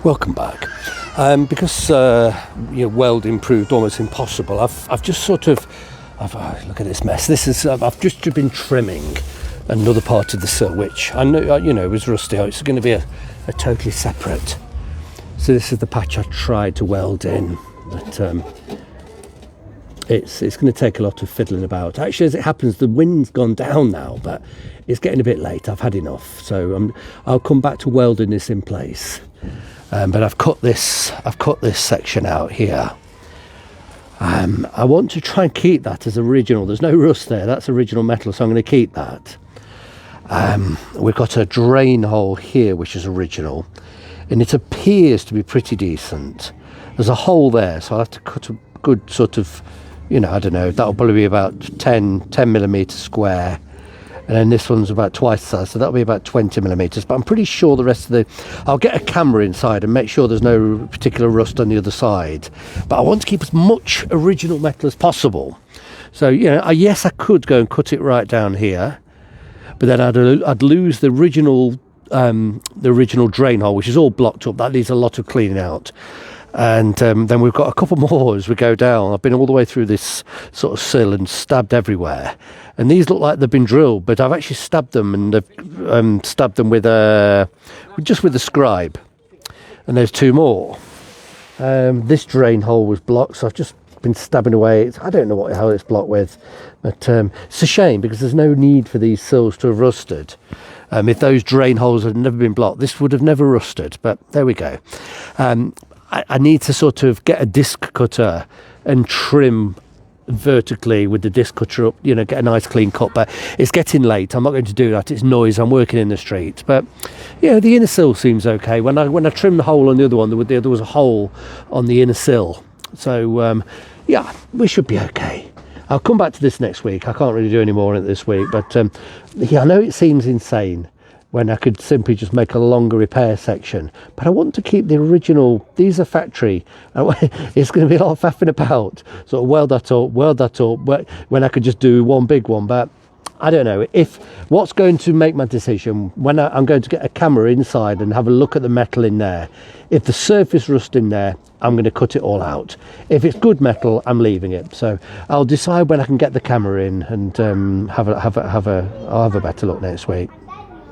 Welcome back. Because welding proved almost impossible, I've just sort of look at this mess. I've just been trimming another part of the sill, which I know was rusty. It's going to be a totally separate. So this is the patch I tried to weld in, but it's going to take a lot of fiddling about. Actually, as it happens, the wind's gone down now, but it's getting a bit late. I've had enough, so I'll come back to welding this in place. But I've cut this section out here. I want to try and keep that as original. There's no rust there. That's original metal, so I'm going to keep that. We've got a drain hole here, which is original, and it appears to be pretty decent. There's a hole there, so I'll have to cut a good sort of, I don't know, that'll probably be about 10 millimetres square. And then this one's about twice the size, so that'll be about 20 millimetres. But I'm pretty sure the rest of I'll get a camera inside and make sure there's no particular rust on the other side. But I want to keep as much original metal as possible. So, yes, I could go and cut it right down here, but then I'd lose the original drain hole, which is all blocked up. That needs a lot of cleaning out. And then we've got a couple more as we go down. I've been all the way through this sort of sill and stabbed everywhere, and these look like they've been drilled, but I've actually stabbed them, and I've stabbed them with a scribe. And there's two more. This drain hole was blocked, so I've just been stabbing away. I don't know what the hell it's blocked with, but it's a shame because there's no need for these sills to have rusted. If those drain holes had never been blocked, this would have never rusted, but there we go. I need to sort of get a disc cutter and trim vertically with the disc cutter up, get a nice clean cut, but it's getting late. I'm not going to do that. It's noise. I'm working in the street, but the inner sill seems okay. When I trimmed the hole on the other one, there was a hole on the inner sill, so we should be okay. I'll come back to this next week. I can't really do any more on it this week, but I know it seems insane when I could simply just make a longer repair section, but I want to keep the original. These are factory. It's going to be a lot of faffing about, sort of weld that up, when I could just do one big one. But I don't know if what's going to make my decision when I'm going to get a camera inside and have a look at the metal in there. If the surface rust in there, I'm going to cut it all out. If it's good metal, I'm leaving it. So I'll decide when I can get the camera in and I'll have a better look next week.